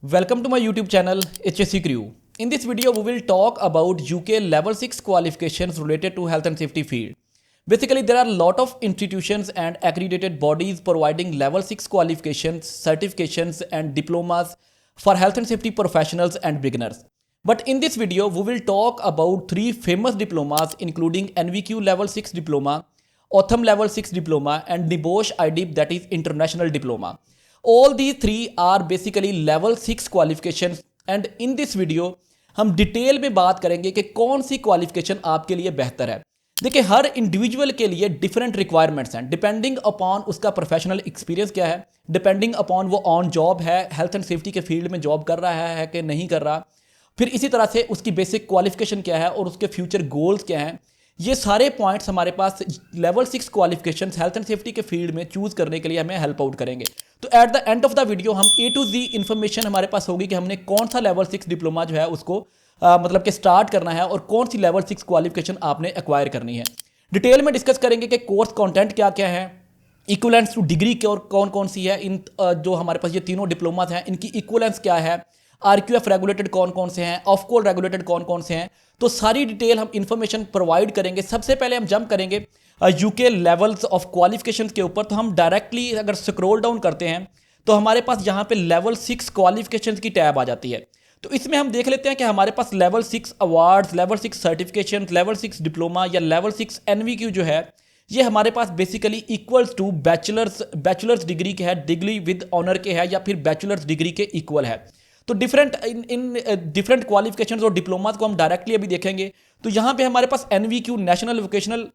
Welcome to my YouTube channel HSC Crew. In this video, we will talk about UK Level 6 qualifications related to health and safety field. Basically, there are a lot of institutions and accredited bodies providing Level 6 qualifications, certifications and diplomas for health and safety professionals and beginners. But in this video, we will talk about three famous diplomas including NVQ Level 6 Diploma, Autumn Level 6 Diploma and NIBOSH IDIP, that is International Diploma. All these three are basically level 6 qualifications and in this video हम detail में बात करेंगे कि कौन सी qualification आपके लिए बेहतर है। देखिए, हर इंडिविजुअल के लिए डिफरेंट रिक्वायरमेंट्स हैं डिपेंडिंग अपॉन उसका प्रोफेशनल एक्सपीरियंस क्या है, डिपेंडिंग अपॉन वो ऑन जॉब है, हेल्थ एंड सेफ्टी के फील्ड में जॉब कर रहा है कि नहीं कर रहा, फिर इसी तरह से उसकी बेसिक क्वालिफिकेशन क्या है और उसके फ्यूचर गोल्स क्या हैं। ये सारे पॉइंट्स हमारे पास level 6 qualifications health and safety के फील्ड में चूज करने के लिए हमें हेल्प आउट करेंगे। तो at the end of the video हम A to Z इन्फॉर्मेशन हमारे पास होगी कि हमने कौन सा लेवल 6 डिप्लोमा जो है उसको मतलब कि स्टार्ट करना है और कौन सी लेवल 6 क्वालिफिकेशन आपने एक्वायर करनी है। डिटेल में डिस्कस करेंगे कि कोर्स कंटेंट क्या क्या है, इक्वलेंस टू डिग्री के और कौन कौन सी है, इन जो हमारे पास ये तीनों डिप्लोमास हैं इनकी इक्वलेंस क्या है, RQF रेगुलेटेड कौन कौन से हैं, ऑफकोल रेगुलेटेड कौन कौन से हैं। तो सारी डिटेल हम इंफॉर्मेशन प्रोवाइड करेंगे। सबसे पहले हम जंप करेंगे यूके लेवल्स ऑफ क्वालिफिकेशन के ऊपर। तो हम डायरेक्टली अगर स्क्रॉल डाउन करते हैं तो हमारे पास यहाँ पे लेवल 6 क्वालिफिकेशन की टैब आ जाती है। तो इसमें हम देख लेते हैं कि हमारे पास level 6 awards, level 6 certification, level 6 diploma या लेवल 6 NVQ जो है ये हमारे पास basically equals to bachelor's degree के है, डिग्री विद ऑनर के है या फिर बैचलर्स डिग्री के इक्वल है। तो डिफरेंट क्वालिफिकेशंस और डिप्लोमास को हम डायरेक्टली अभी देखेंगे। तो यहाँ पे हमारे पास NVQ नेशनल वोकेशनल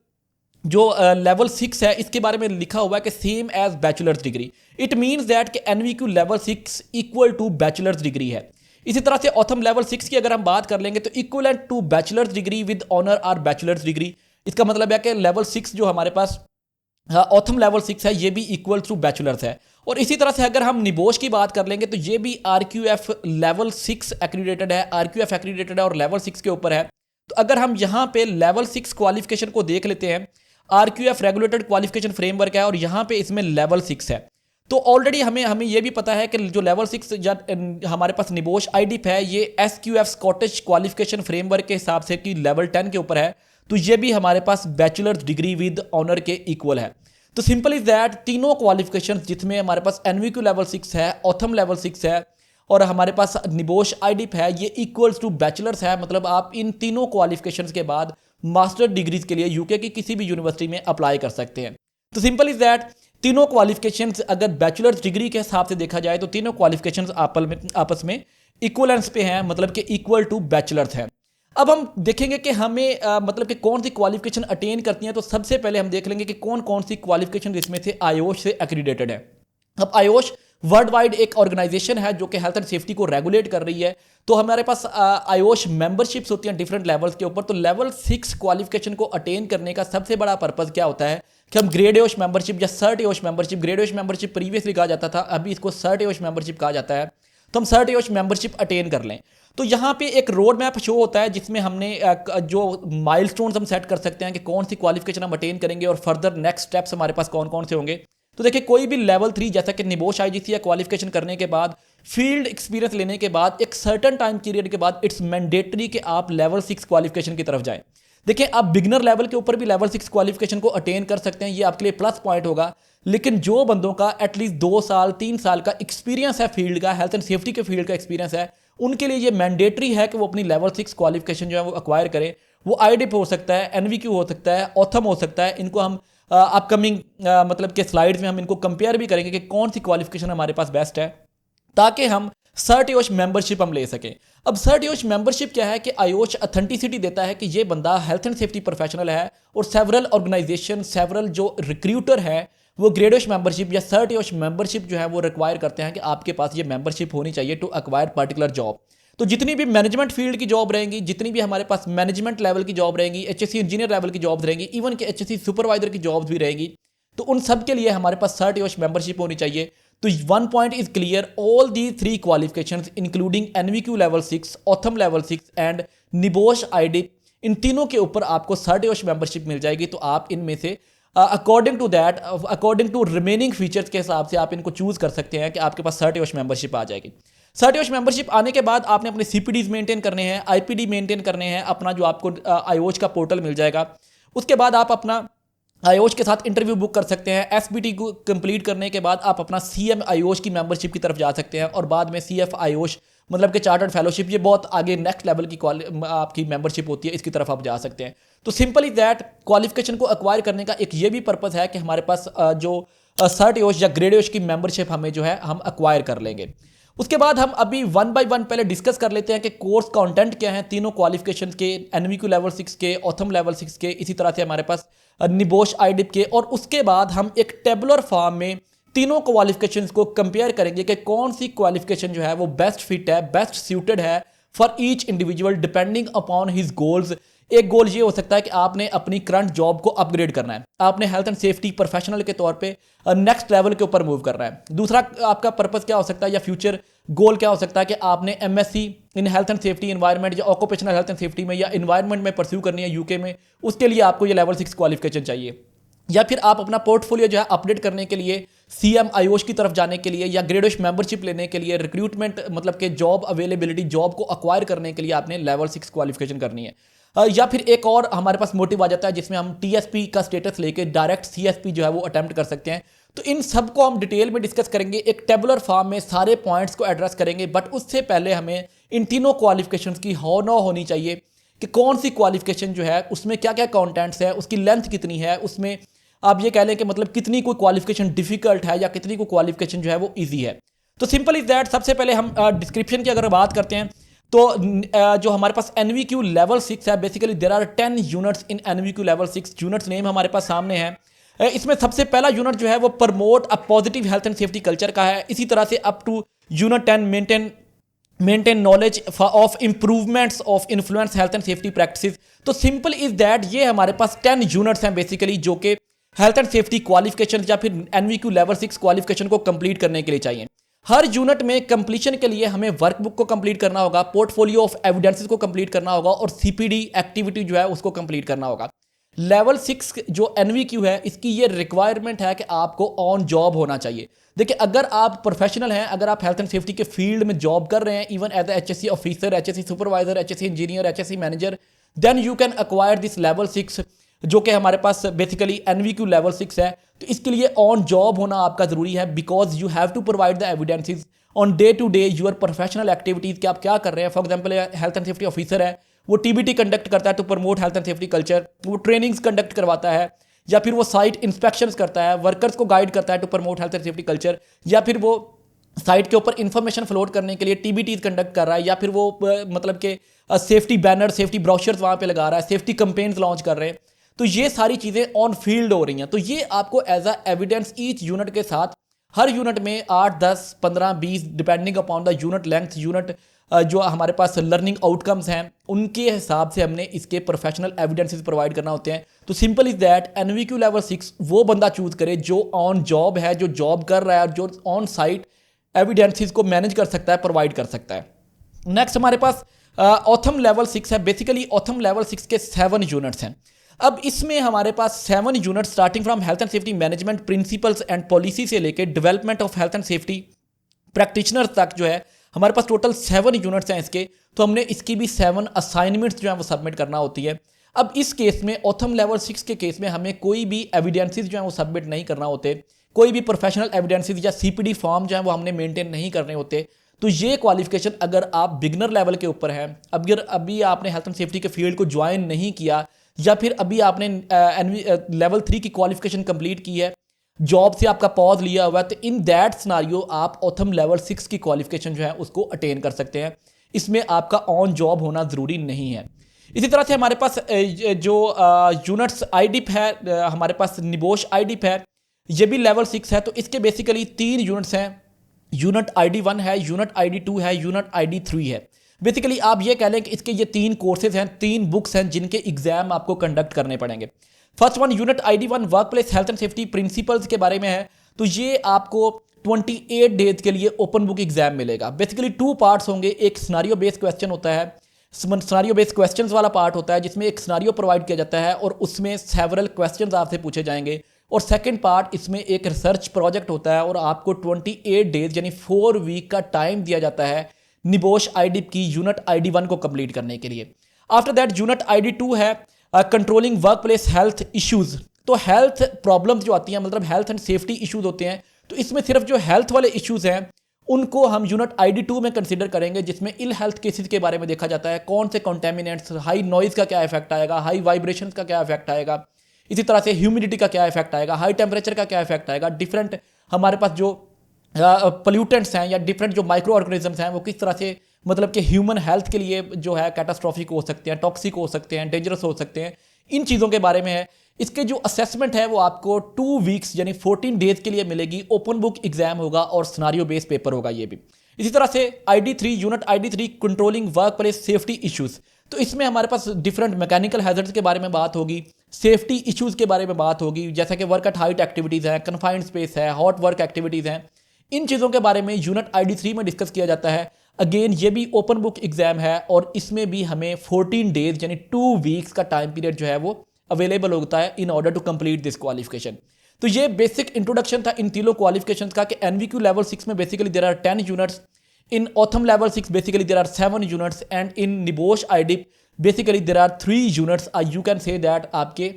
जो लेवल 6 है इसके बारे में लिखा हुआ है कि same as bachelor's degree. It means that कि NVQ level 6 equal to bachelor's degree है। इसी तरह से ऑथम लेवल 6 की अगर हम बात कर लेंगे तो equivalent to bachelor's degree with honour or bachelor's degree. इसका मतलब है कि लेवल 6 जो हमारे पास ऑथम लेवल 6 है ये भी इक्वल टू बैचलर्स है। और इसी तरह से अगर हम निबोश की बात कर लेंगे तो ये भी RQF लेवल 6 एक्रीडेटेड है, RQF एक्रीडेटेड है और लेवल 6 के ऊपर है। तो अगर हम यहाँ पे लेवल 6 क्वालिफिकेशन को देख लेते हैं, RQF रेगुलेटेड क्वालिफिकेशन फ्रेमवर्क है और यहाँ पे इसमें लेवल 6 है। तो ऑलरेडी हमें ये भी पता है कि जो लेवल 6 हमारे पास निबोश IDIP है ये SQF स्कॉटिश क्वालिफिकेशन फ्रेमवर्क के हिसाब से कि लेवल 10 के ऊपर है। तो ये भी हमारे पास बैचलर्स डिग्री विद ऑनर के इक्वल है। तो सिंपल इज दैट तीनों क्वालिफिकेशन जिसमें हमारे पास NVQ लेवल 6 है, ऑथम लेवल 6 है और हमारे पास निबोश IDIP है, ये इक्वल्स टू बैचलर्स है। मतलब आप इन तीनों क्वालिफिकेशंस के बाद मास्टर डिग्रीज के लिए यूके की किसी भी यूनिवर्सिटी में अप्लाई कर सकते हैं। तो सिंपल इज दैट तीनों क्वालिफिकेशंस अगर बैचलर्स डिग्री के हिसाब से देखा जाए तो तीनों क्वालिफिकेशंस आपस में इक्वलेंस पे हैं, मतलब कि इक्वल टू बैचलर्स हैं। अब हम देखेंगे कि हमें मतलब कि कौन सी क्वालिफिकेशन अटेन करती हैं। तो सबसे पहले हम देख लेंगे कि कौन कौन सी क्वालिफिकेशन इसमें से आयोश से एक्रीडेटेड है। अब आयोश वर्ल्ड वाइड एक ऑर्गेनाइजेशन है जो कि हेल्थ एंड सेफ्टी को रेगुलेट कर रही है। तो हमारे पास आयोश मेंबरशिप्स होती हैं डिफरेंट लेवल्स के ऊपर। तो लेवल 6 क्वालिफिकेशन को अटेन करने का सबसे बड़ा पर्पस क्या होता है कि हम grade IOSH membership or cert IOSH membership, grade IOSH membership previously कहा जाता था, अभी इसको सर्ट एयोश मेंबरशिप कहा जाता है। तो हम सर्ट एयोश मेंबरशिप अटेन कर लें। तो यहाँ पे एक रोड मैप शो होता है जिसमें हमने जो माइलस्टोन्स हम सेट कर सकते हैं कि कौन सी क्वालिफिकेशन हम अटेन करेंगे और फर्दर नेक्स्ट स्टेप्स हमारे पास कौन कौन से होंगे। तो देखिए, कोई भी लेवल 3 जैसा कि निबोश IGC या क्वालिफिकेशन करने के बाद, फील्ड एक्सपीरियंस लेने के बाद, एक सर्टन टाइम पीरियड के बाद इट्स मैंडेटरी कि आप लेवल 6 क्वालिफिकेशन की तरफ जाएं। देखिए, आप बिगनर लेवल के ऊपर भी लेवल 6 क्वालिफिकेशन को अटेन कर सकते हैं, ये आपके लिए प्लस पॉइंट होगा। लेकिन जो बंदों का एटलीस्ट 2 साल 3 साल का एक्सपीरियंस है फील्ड का, हेल्थ एंड सेफ्टी के फील्ड का एक्सपीरियंस है, उनके लिए ये मैंडेटरी है कि वो अपनी लेवल 6 क्वालिफिकेशन जो है वो अक्वायर करें। वो IDIP हो सकता है, NVQ हो सकता है, ऑथम हो सकता है। इनको हम अपकमिंग मतलब के स्लाइड्स में हम इनको कंपेयर भी करेंगे कि कौन सी क्वालिफिकेशन हमारे पास बेस्ट है ताकि हम सर्ट एयोश मेंबरशिप हम ले सकें। अब सर्ट एयोश मेंबरशिप क्या है कि आयोश अथेंटिसिटी देता है कि ये बंदा हेल्थ एंड सेफ्टी प्रोफेशनल है और सेवरल ऑर्गेनाइजेशन, सेवरल जो रिक्रूटर है वो grade IOSH membership or cert IOSH membership जो है वो रिक्वायर करते हैं कि आपके पास ये मेंबरशिप होनी चाहिए टू एक्वायर पर्टिकुलर जॉब। तो जितनी भी मैनेजमेंट फील्ड की जॉब रहेंगी, जितनी भी हमारे पास मैनेजमेंट लेवल की जॉब रहेंगी, HSC इंजीनियर लेवल की जॉब्स रहेंगी, इवन कि HSC सुपरवाइजर की जॉब्स भी रहेंगी, तो उन सब के लिए हमारे पास सर्ट एयोश मेंबरशिप होनी चाहिए। तो one point is clear, all the 3 qualifications including NVQ level 6, OTHM level 6 and NEBOSH IDIP, इन तीनों के ऊपर आपको सर्ट एयोश मेंबरशिप मिल जाएगी। तो आप इनमें से according to that, according to remaining features के हिसाब से आप इनको चूज कर सकते हैं कि आपके पास सर्ट एयोश मेंबरशिप आ जाएगी। सर्टियोश मेंबरशिप आने के बाद आपने अपने सीपीडीज मेंटेन करने हैं, आईपीडी मेंटेन करने हैं, अपना जो आपको आईओज का पोर्टल मिल जाएगा। उसके बाद आप अपना आईओज के साथ इंटरव्यू बुक कर सकते हैं। एसबीटी को कंप्लीट करने के बाद आप अपना सीएम आईओज की मेंबरशिप की तरफ जा सकते हैं और बाद में सीएफ आईओज मतलब कि चार्टर्ड फेलोशिप, ये बहुत आगे नेक्स्ट लेवल की आपकी मेंबरशिप होती है, इसकी तरफ आप जा सकते हैं। तो सिंपल इज दैट, क्वालिफिकेशन को एक्वायर करने का एक ये भी पर्पस है कि हमारे पास जो सर्ट योश या ग्रेड योश की मेंबरशिप हमें जो है हम एक्वायर कर लेंगे। उसके बाद हम अभी वन बाय वन पहले डिस्कस कर लेते हैं कि कोर्स कंटेंट क्या है तीनों क्वालिफिकेशन के, एनवीक्यू लेवल 6 के, ऑथम लेवल 6 के, इसी तरह से हमारे पास निबोश आईडिप के। और उसके बाद हम एक टेबुलर फॉर्म में तीनों क्वालिफिकेशंस को कंपेयर करेंगे कि कौन सी क्वालिफिकेशन जो है वो बेस्ट फिट है, बेस्ट सूटेड है for each individual depending upon his goals. एक गोल ये हो सकता है कि आपने अपनी करंट जॉब को अपग्रेड करना है, आपने हेल्थ एंड सेफ्टी प्रोफेशनल के तौर पे नेक्स्ट लेवल के ऊपर मूव करना है। दूसरा आपका पर्पस क्या हो सकता है या फ्यूचर गोल क्या हो सकता है कि आपने MSc in health and safety environment या ऑक्यूपेशनल हेल्थ एंड सेफ्टी में या एनवायरनमेंट में परस्यू करनी है यूके में, उसके लिए आपको ये लेवल 6 क्वालिफिकेशन चाहिए। या फिर आप अपना पोर्टफोलियो जो है अपडेट करने के लिए सीएम आईओश की तरफ जाने के लिए या ग्रेडोश मेंबरशिप लेने के लिए, रिक्रूटमेंट मतलब कि जॉब अवेलेबिलिटी, जॉब को अक्वायर करने के लिए आपने लेवल 6 क्वालिफिकेशन करनी है। या फिर एक और हमारे पास मोटिव आ जाता है जिसमें हम टीएसपी का स्टेटस लेके डायरेक्ट सीएसपी जो है वो अटेम्प्ट कर सकते हैं। तो इन सब को हम डिटेल में डिस्कस करेंगे, एक टेबुलर फॉर्म में सारे पॉइंट्स को एड्रेस करेंगे। बट उससे पहले हमें इन तीनों क्वालिफिकेशंस की नो होनी चाहिए कि कौन सी क्वालिफिकेशन जो है उसमें क्या क्या कॉन्टेंट्स है, उसकी लेंथ कितनी है, उसमें आप ये कह लें कि मतलब कितनी कोई क्वालिफिकेशन डिफिकल्ट है या कितनी कोई क्वालिफिकेशन जो है वो ईजी है। तो सिंपल इज दैट, सबसे पहले हम डिस्क्रिप्शन की अगर बात करते हैं तो जो हमारे पास एनवीक्यू लेवल 6 है, basically there are 10 units in NVQ level 6। Units name हमारे पास सामने है। इसमें सबसे पहला यूनिट जो है वो promote a positive health and safety culture का है। इसी तरह से up to unit 10 maintain knowledge of improvements of influence health and safety practices. तो सिंपल इज दैट, ये हमारे पास 10 यूनिट्स हैं बेसिकली जो कि हेल्थ एंड सेफ्टी क्वालिफिकेशन या फिर एनवीक्यू लेवल 6 क्वालिफिकेशन को कंप्लीट करने के लिए चाहिए। हर यूनिट में कंप्लीशन के लिए हमें वर्कबुक को कंप्लीट करना होगा, पोर्टफोलियो ऑफ एविडेंसेस को कंप्लीट करना होगा और सीपीडी एक्टिविटी जो है उसको कंप्लीट करना होगा। लेवल 6 जो एनवीक्यू है इसकी ये रिक्वायरमेंट है कि आपको ऑन जॉब होना चाहिए। देखिए, अगर आप प्रोफेशनल हैं, अगर आप हेल्थ एंड सेफ्टी के फील्ड में जॉब कर रहे हैं, even as HSC officer, HSC supervisor, HSC engineer, HSC manager, then you can acquire this level 6 जो कि हमारे पास बेसिकली एनवीक्यू लेवल 6 है। तो इसके लिए ऑन जॉब होना आपका जरूरी है, because you have to provide the evidences on day to day your professional activities कि आप क्या कर रहे हैं। For example, health and safety officer है, वो टीबीटी कंडक्ट करता है to promote health and safety culture, वो ट्रेनिंग्स कंडक्ट करवाता है, या फिर वो साइट इंस्पेक्शंस करता है, वर्कर्स को गाइड करता है to promote health and safety culture, या फिर वो साइट के ऊपर इंफॉर्मेशन फ्लोट करने के लिए टीबीटीज कंडक्ट कर रहा है, या फिर वो मतलब कि सेफ्टी बैनर, सेफ्टी ब्रोशर्स वहाँ पे लगा रहा है, सेफ्टी कंपेन्स लॉन्च कर रहे हैं। तो ये सारी चीज़ें ऑन फील्ड हो रही हैं। तो ये आपको as a evidence each unit के साथ, हर यूनिट में 8, 10, 15, 20 depending upon the unit length, unit जो हमारे पास लर्निंग आउटकम्स हैं उनके हिसाब से हमने इसके प्रोफेशनल एविडेंसेस प्रोवाइड करना होते हैं। तो सिंपल इज दैट, एनवीक्यू लेवल 6 वो बंदा चूज करे जो ऑन जॉब है, जो जॉब कर रहा है, जो ऑन साइट एविडेंसेस को मैनेज कर सकता है, प्रोवाइड कर सकता है। नेक्स्ट हमारे पास ऑथम लेवल 6 है। बेसिकली ऑथम लेवल 6 के 7 यूनिट्स हैं। अब इसमें हमारे पास 7 unit starting from health and safety management principles and policy से लेके development of health and safety practitioners तक जो है हमारे पास टोटल 7 यूनिट्स हैं इसके। तो हमने इसकी भी 7 असाइनमेंट्स जो है वो सबमिट करना होती है। अब इस केस में ऑथम लेवल 6 के केस में हमें कोई भी एविडेंसेस जो है वो सबमिट नहीं करना होते, कोई भी प्रोफेशनल एविडेंसेस या सीपीडी फॉर्म जो है वो हमने मेंटेन नहीं करने होते। तो ये क्वालिफिकेशन अगर आप बिगनर लेवल के ऊपर हैं, अभी आपने हेल्थ एंड सेफ्टी के फील्ड को ज्वाइन नहीं किया, या फिर अभी आपने लेवल 3 की क्वालिफिकेशन कंप्लीट की है, जॉब से आपका पॉज लिया हुआ है, तो इन दैट सिनारियो आप ऑथम लेवल 6 की क्वालिफिकेशन जो है उसको अटेन कर सकते हैं। इसमें आपका ऑन जॉब होना ज़रूरी नहीं है। इसी तरह से हमारे पास जो यूनिट्स आईडिप है, हमारे पास निबोश आईडिप है, ये भी लेवल 6 है। तो इसके बेसिकली 3 यूनिट्स हैं। यूनिट ID1 है, यूनिट ID2 है, यूनिट ID3 है। बेसिकली आप ये कह लें कि इसके ये 3 कोर्सेज हैं, 3 बुक्स हैं जिनके एग्जाम आपको कंडक्ट करने पड़ेंगे। First one unit ID1 work place health and safety principles के बारे में है। तो ये आपको 28 डेज के लिए ओपन बुक एग्जाम मिलेगा। बेसिकली 2 पार्ट्स होंगे, एक सिनारियो बेस्ड क्वेश्चन होता है, सिनारियो बेस्ड क्वेश्चंस वाला पार्ट होता है जिसमें एक सिनारियो प्रोवाइड किया जाता है और उसमें सेवरल क्वेश्चंस आपसे पूछे जाएंगे और सेकंड पार्ट इसमें एक रिसर्च प्रोजेक्ट होता है और आपको 28 डेज यानी 4 वीक का टाइम दिया जाता है निबोश आईडिप की यूनिट ID1 को कंप्लीट करने के लिए। आफ्टर दैट यूनिट ID2 है controlling work place health issues. तो हेल्थ प्रॉब्लम्स जो आती हैं, मतलब हेल्थ एंड सेफ्टी इश्यूज होते हैं, तो इसमें सिर्फ जो हेल्थ वाले इश्यूज हैं उनको हम यूनिट ID2 में कंसीडर करेंगे, जिसमें इल हेल्थ केसेस के बारे में देखा जाता है, कौन से कॉन्टेमिनेंट्स, हाई नॉइज का क्या इफेक्ट आएगा, हाई वाइब्रेशन का क्या इफेक्ट आएगा, इसी तरह से ह्यूमिडिटी का क्या इफेक्ट आएगा, हाई टेम्परेचर का क्या इफेक्ट आएगा, डिफरेंट हमारे पास जो पोल्यूटेंट्स हैं या डिफरेंट जो माइक्रो ऑर्गेनिजम्स हैं वो किस तरह से मतलब कि ह्यूमन हेल्थ के लिए जो है कैटास्ट्रॉफिक हो सकते हैं, टॉक्सिक हो सकते हैं, डेंजरस हो सकते हैं, इन चीज़ों के बारे में है। इसके जो असेसमेंट है वो आपको 2 वीक्स यानी 14 डेज के लिए मिलेगी। ओपन बुक एग्जाम होगा और सिनेरियो बेस्ड पेपर होगा ये भी। इसी तरह से ID3 unit ID3 controlling work place safety issues. तो इसमें हमारे पास डिफरेंट मैकेनिकल हैजर्ड्स के बारे में बात होगी, सेफ्टी इश्यूज के बारे में बात होगी, जैसा कि वर्क एट हाइट एक्टिविटीज़ है, कन्फाइंड स्पेस है, हॉट वर्क एक्टिविटीज़ हैं, इन चीज़ों के बारे में यूनिट ID3 में डिस्कस किया जाता है। अगेन ये भी ओपन बुक एग्जाम है और इसमें भी हमें 14 डेज यानी 2 वीक्स का टाइम पीरियड जो है वो अवेलेबल होता है in order to complete this qualification. तो ये बेसिक इंट्रोडक्शन था इन तीनों क्वालिफिकेशंस का कि NVQ लेवल 6 में basically there are 10 units, in OTHM level 6 basically there are 7 units and in NEBOSH IDip basically there are 3 units. You can say that आपके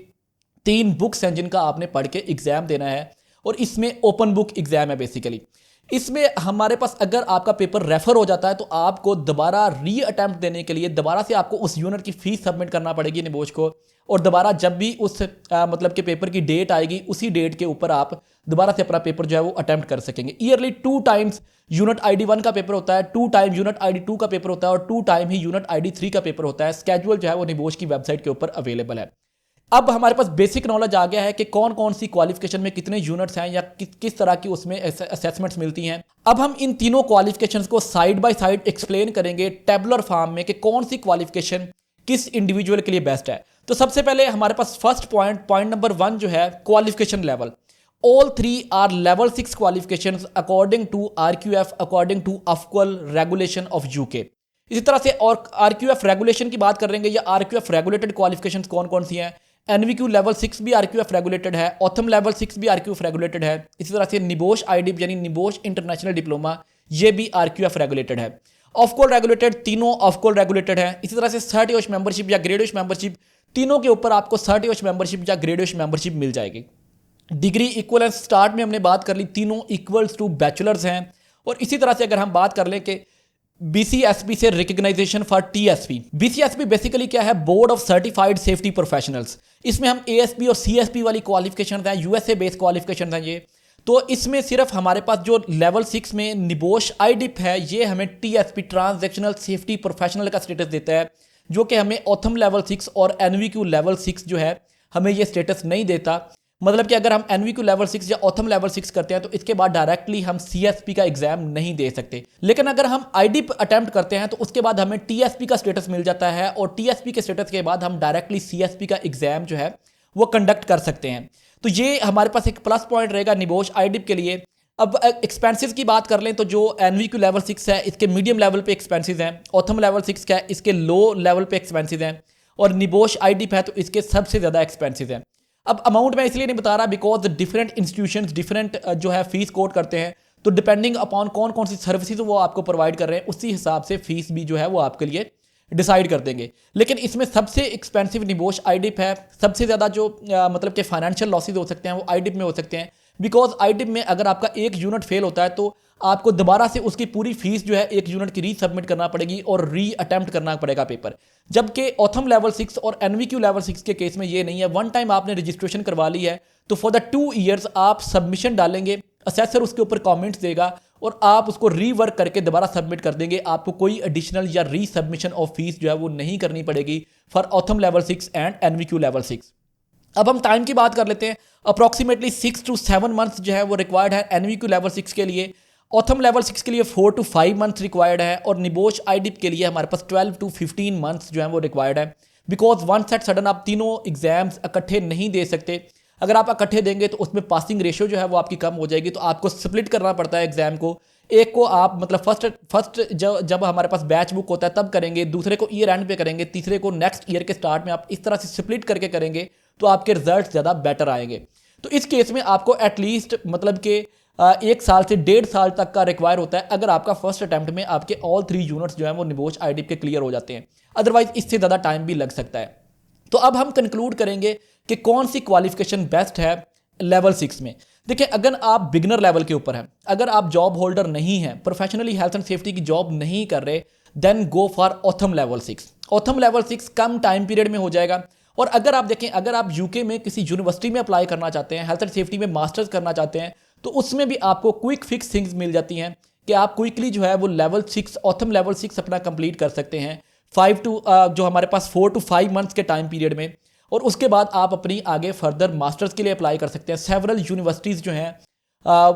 3 books हैं जिनका आपने पढ़ के एग्जाम देना है और इसमें ओपन बुक एग्जाम है बेसिकली। इसमें हमारे पास अगर आपका पेपर रेफर हो जाता है तो आपको दोबारा री अटैम्प्ट देने के लिए दोबारा से आपको उस यूनिट की फीस सबमिट करना पड़ेगी निबोश को, और दोबारा जब भी उस मतलब के पेपर की डेट आएगी उसी डेट के ऊपर आप दोबारा से अपना पेपर जो है वो अटैम्प्ट कर सकेंगे। ईयरली 2 टाइम्स यूनिट ID1 का पेपर होता है, 2 टाइम यूनिट ID2 का पेपर होता है और 2 टाइम ही यूनिट ID3 का पेपर होता है। स्केड्यूल जो है वो निबोश की वेबसाइट के ऊपर अवेलेबल है। अब हमारे पास बेसिक नॉलेज आ गया है कि कौन कौन सी क्वालिफिकेशन में कितने यूनिट्स हैं या किस तरह की उसमें असेसमेंट्स मिलती हैं। अब हम इन तीनों क्वालिफिकेशंस को साइड बाय साइड एक्सप्लेन करेंगे टेबुलर फॉर्म में कि कौन सी क्वालिफिकेशन किस इंडिविजुअल के लिए बेस्ट है। तो सबसे पहले हमारे पास फर्स्ट पॉइंट नंबर 1 जो है qualification level. All 3 are level 6 qualifications according to RQF according to Ofqual regulation of UK। इसी तरह से और RQF रेगुलेशन की बात करेंगे या RQF रेगुलेटेड क्वालिफिकेशंस कौन कौन सी हैं। NVQ लेवल 6 भी RQF रेगुलेटेड है, ऑथम लेवल 6 भी RQF रेगुलेटेड है। इसी तरह से निबोश आईडिप यानी निबोश इंटरनेशनल डिप्लोमा ये भी RQF रेगुलेटेड है। ऑफकोल रेगुलेटेड तीनों ऑफकोल रेगुलेटेड है। इसी तरह से सर्टियोश मेंबरशिप या ग्रेडोश मेंबरशिप तीनों के ऊपर आपको सर्टियोश मेंबरशिप या ग्रेडोश मेंबरशिप मिल जाएगी। डिग्री इक्वलेंस स्टार्ट में हमने बात कर ली, तीनों इक्वल्स टू बैचलर्स हैं। और इसी तरह से अगर हम बात कर लें कि BCSP से recognisation for TSP। BCSP basically क्या है, board of certified safety professionals. इसमें हम ASP और CSP वाली क्वालिफिकेशन हैं, USA बेस्ड क्वालिफिकेशन हैं ये। तो इसमें सिर्फ हमारे पास जो लेवल 6 में निबोश आईडिप है ये हमें TSP ट्रांजैक्शनल सेफ्टी प्रोफेशनल का स्टेटस देता है, जो कि हमें ऑथम लेवल 6 और NVQ लेवल 6 जो है हमें ये स्टेटस नहीं देता। मतलब कि अगर हम NVQ लेवल 6 या ऑथम लेवल 6 करते हैं तो इसके बाद डायरेक्टली हम CSP का एग्जाम नहीं दे सकते। लेकिन अगर हम आईडिप अटेम्प्ट करते हैं तो उसके बाद हमें TSP का स्टेटस मिल जाता है और TSP के स्टेटस के बाद हम डायरेक्टली CSP का एग्जाम जो है वो कंडक्ट कर सकते हैं। तो ये हमारे पास एक प्लस पॉइंट रहेगा निबोश आईडिप के लिए। अब एक्सपेंसेस की बात कर लें तो जो NVQ लेवल 6 है इसके मीडियम लेवल पे एक्सपेंसेस हैं, ऑथम लेवल 6 का है इसके लो लेवल पे एक्सपेंसेस हैं, और निबोश आईडिप है तो इसके सबसे ज़्यादा एक्सपेंसेस हैं। अब अमाउंट मैं इसलिए नहीं बता रहा बिकॉज डिफरेंट इंस्टीट्यूशंस डिफरेंट जो है फीस कोट करते हैं, तो डिपेंडिंग अपॉन कौन कौन सी सर्विसेज वो आपको प्रोवाइड कर रहे हैं उसी हिसाब से फीस भी जो है वो आपके लिए डिसाइड कर देंगे। लेकिन इसमें सबसे एक्सपेंसिव निबोश आईडिप है। सबसे ज़्यादा जो मतलब कि फाइनेंशियल लॉसेज हो सकते हैं वो आईडिप में हो सकते हैं, बिकॉज आईडिप में अगर आपका एक यूनिट फेल होता है तो आपको दोबारा से उसकी पूरी फीस जो है एक यूनिट की री सबमिट करना पड़ेगी और री अटेम्प्ट करना पड़ेगा पेपर। जबकि ऑथम लेवल 6 और NVQ लेवल 6 के केस में ये नहीं है। वन टाइम आपने रजिस्ट्रेशन करवा ली है तो फॉर द 2 ईयर्स आप सबमिशन डालेंगे, असेसर उसके ऊपर कमेंट्स देगा और आप उसको रीवर्क करके दोबारा सबमिट कर देंगे। आपको कोई एडिशनल या री सबमिशन ऑफ फीस जो है वो नहीं करनी पड़ेगी for OTHM level 6 and NVQ level 6। अब हम टाइम की बात कर लेते हैं। अप्रॉक्सीमेटली 6 to 7 मंथ्स जो है वो रिक्वायर्ड है NVQ लेवल 6 के लिए, ऑथम लेवल 6 के लिए 4 to 5 मंथ्स रिक्वायर्ड है और निबोश आईडिप के लिए हमारे पास 12 to 15 मंथ्स जो है वो रिक्वायर्ड है। बिकॉज वन सेट सडन आप तीनों एग्जाम्स इकट्ठे नहीं दे सकते। अगर आप इकट्ठे देंगे तो उसमें पासिंग रेशियो जो है वो आपकी कम हो जाएगी, तो आपको स्प्लिट करना पड़ता है एग्जाम को। एक को आप मतलब फर्स्ट जब हमारे पास बैच बुक होता है तब करेंगे, दूसरे को ईयर एंड पे करेंगे, तीसरे को नेक्स्ट ईयर के स्टार्ट में आप इस तरह से स्प्लिट करके करेंगे तो आपके रिजल्ट ज़्यादा बेटर आएंगे। तो इस केस में आपको एटलीस्ट मतलब कि 1 साल से 1.5 साल तक का रिक्वायर होता है अगर आपका फर्स्ट अटैम्प्ट में आपके ऑल 3 यूनिट्स जो है वो निबोश आईडीप के क्लियर हो जाते हैं। अदरवाइज इससे ज़्यादा टाइम भी लग सकता है। तो अब हम कंक्लूड करेंगे कि कौन सी क्वालिफिकेशन बेस्ट है लेवल 6 में। देखिए, अगर आप बिगनर लेवल के ऊपर हैं, अगर आप जॉब होल्डर नहीं हैं, प्रोफेशनली हेल्थ एंड सेफ्टी की जॉब नहीं कर रहे, then go for OTHM level 6। OTHM level 6 कम टाइम पीरियड में हो जाएगा। और अगर आप देखें, अगर आप यूके में किसी यूनिवर्सिटी में अप्लाई करना चाहते हैं, हेल्थ एंड सेफ्टी में मास्टर्स करना चाहते हैं, तो उसमें भी आपको क्विक फिक्स थिंग्स मिल जाती हैं कि आप क्विकली जो है वो लेवल 6 ऑथम लेवल 6 अपना कंप्लीट कर सकते हैं 5 टू जो हमारे पास 4 to 5 मंथ्स के टाइम पीरियड में। और उसके बाद आप अपनी आगे फर्दर मास्टर्स के लिए अप्लाई कर सकते हैं। सेवरल यूनिवर्सिटीज़ जो हैं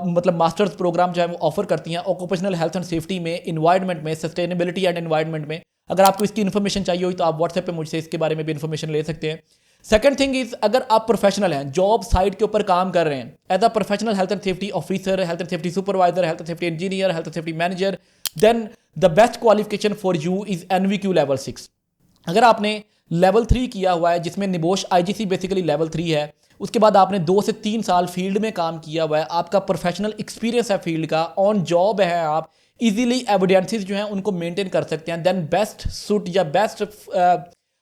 मतलब मास्टर्स प्रोग्राम जो है वो ऑफर करती हैं ऑक्यूपेशनल हेल्थ एंड सेफ्टी में, इन्वायरमेंट में, सस्टेनेबिलिटी एंड इन्वायरमेंट में। अगर आपको इसकी इन्फॉर्मेशन चाहिए हुई तो आप व्हाट्सएप पे मुझसे इसके बारे में भी इन्फॉर्मेशन ले सकते हैं। सेकंड थिंग इज, अगर आप प्रोफेशनल हैं, जॉब साइट के ऊपर काम कर रहे हैं as a professional health and safety officer, health and safety supervisor, health and safety engineer, health and safety manager, then the best qualification for you is NVQ level 6। अगर आपने level 3 किया हुआ है जिसमें निबोश IGC बेसिकली लेवल 3 है, उसके बाद आपने 2 से 3 साल फील्ड में काम किया हुआ है, आपका प्रोफेशनल एक्सपीरियंस है फील्ड का, ऑन जॉब है, आप इजीली एविडेंसेस जो हैं उनको मेंटेन कर सकते हैं, देन बेस्ट सूट या best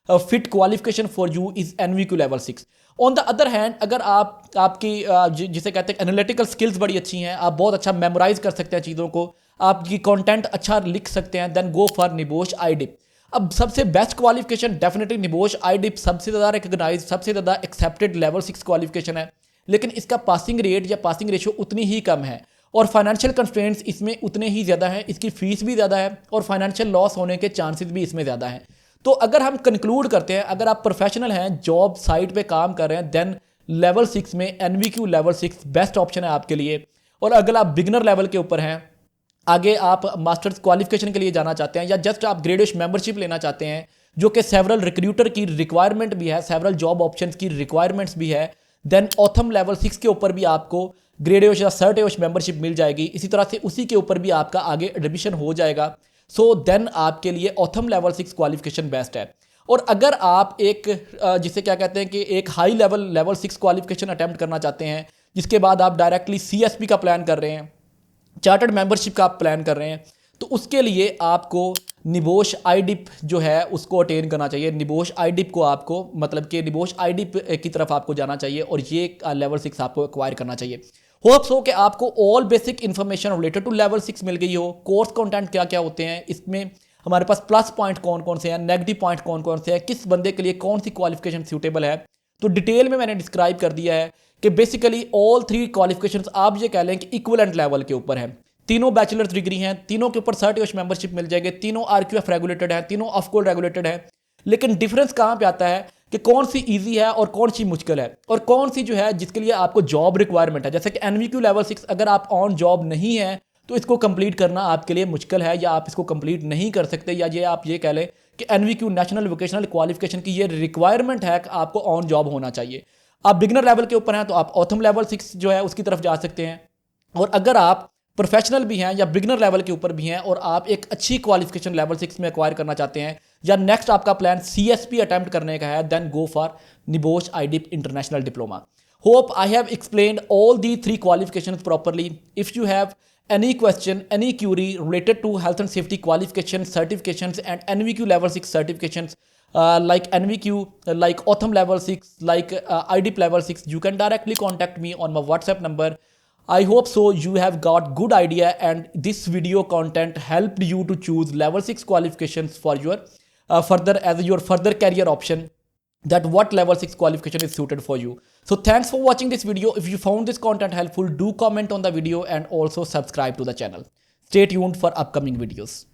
fit qualification for you is NVQ level 6। On the other hand, अगर आपकी जिसे कहते हैं एनालिटिकल स्किल्स बड़ी अच्छी हैं, आप बहुत अच्छा मेमोराइज कर सकते हैं चीज़ों को, आपकी कंटेंट अच्छा लिख सकते हैं, देन गो फॉर निबोश आईडिप। अब सबसे बेस्ट क्वालिफिकेशन डेफिनेटली निबोश आईडिप सबसे ज़्यादा रिकग्नाइज, सबसे ज़्यादा एक्सेप्टेड लेवल 6 क्वालिफिकेशन है, लेकिन इसका पासिंग रेट या पासिंग रेशो उतनी ही कम है और फाइनेंशियल कंस्ट्रेंट्स इसमें उतने ही ज़्यादा हैं, इसकी फीस भी ज़्यादा है और फाइनेंशियल लॉस होने के चांसेस भी इसमें ज़्यादा हैं। तो अगर हम कंक्लूड करते हैं, अगर आप प्रोफेशनल हैं, जॉब साइट पे काम कर रहे हैं, देन लेवल 6 में NVQ लेवल 6 बेस्ट ऑप्शन है आपके लिए। और अगर आप बिगनर लेवल के ऊपर हैं, आगे आप मास्टर्स क्वालिफिकेशन के लिए जाना चाहते हैं या जस्ट आप ग्रेजुएशन मेंबरशिप लेना चाहते हैं, जो कि सेवरल रिक्रूटर की रिक्वायरमेंट भी है, सेवरल जॉब ऑप्शंस की रिक्वायरमेंट्स भी है, देन ऑथम लेवल 6 के ऊपर भी आपको ग्रेजुएशन या सर्टिफिकेशन मेंबरशिप मिल जाएगी। इसी तरह से उसी के ऊपर भी आपका आगे एडमिशन हो जाएगा। सो देन आपके लिए ऑथम लेवल 6 क्वालिफिकेशन बेस्ट है। और अगर आप एक जिसे क्या कहते हैं कि एक हाई लेवल 6 क्वालिफिकेशन अटैम्प्ट करना चाहते हैं, जिसके बाद आप डायरेक्टली CSP का प्लान कर रहे हैं, चार्टर्ड मेंबरशिप का आप प्लान कर रहे हैं, तो उसके लिए आपको निबोश आईडिप जो है उसको अटेन करना चाहिए। निबोश आईडिप को आपको मतलब कि निबोश आईडिप की तरफ आपको जाना चाहिए और ये लेवल 6 आपको एक्वायर करना चाहिए। होप्स हो कि आपको all basic information related to level 6 मिल गई हो। कोर्स कंटेंट क्या क्या होते हैं, इसमें हमारे पास प्लस पॉइंट कौन कौन से हैं, नेगेटिव पॉइंट कौन कौन से हैं, किस बंदे के लिए कौन सी क्वालिफिकेशन सूटेबल है, तो डिटेल में मैंने डिस्क्राइब कर दिया है कि बेसिकली ऑल 3 क्वालिफिकेशंस आप ये कह लें कि इक्विवेलेंट लेवल के ऊपर हैं। तीनों बैचलर्स डिग्री हैं, तीनों के ऊपर सर्टिफिकेट मेंबरशिप मिल जाएगी, तीनों RQF रेगुलेटेड है, तीनों ऑफकोल रेगुलेटेड है। लेकिन डिफरेंस कहाँ पे आता है कि कौन सी इजी है और कौन सी मुश्किल है, और कौन सी जो है जिसके लिए आपको जॉब रिक्वायरमेंट है। जैसे कि NVQ लेवल 6 अगर आप ऑन जॉब नहीं है तो इसको कंप्लीट करना आपके लिए मुश्किल है, या आप इसको कंप्लीट नहीं कर सकते, या ये आप ये कह लें कि NVQ नेशनल वोकेशनल क्वालिफिकेशन की ये रिक्वायरमेंट है कि आपको ऑन जॉब होना चाहिए। आप बिगनर लेवल के ऊपर हैं तो आप ऑथम लेवल 6 जो है उसकी तरफ जा सकते हैं। और अगर आप प्रोफेशनल भी हैं या बिगनर लेवल के ऊपर भी हैं और आप एक अच्छी क्वालिफिकेशन लेवल 6 में एक्वायर करना चाहते हैं, या नेक्स्ट आपका प्लान CSP अटेम्प्ट करने का है, then go for NEBOSH IDip international diploma. Hope I have explained all the 3 qualifications properly. If you have any question, any query related to health and safety qualifications, certifications and NVQ level 6 certifications, like NVQ, like Autumn level 6, like IDIP level 6, you can directly contact me on my WhatsApp number. I hope so you have got good idea and this video content helped you to choose level 6 qualifications for your further career option, that what level 6 qualification is suited for you. So thanks for watching this video. If you found this content helpful, do comment on the video and also subscribe to the channel. Stay tuned for upcoming videos.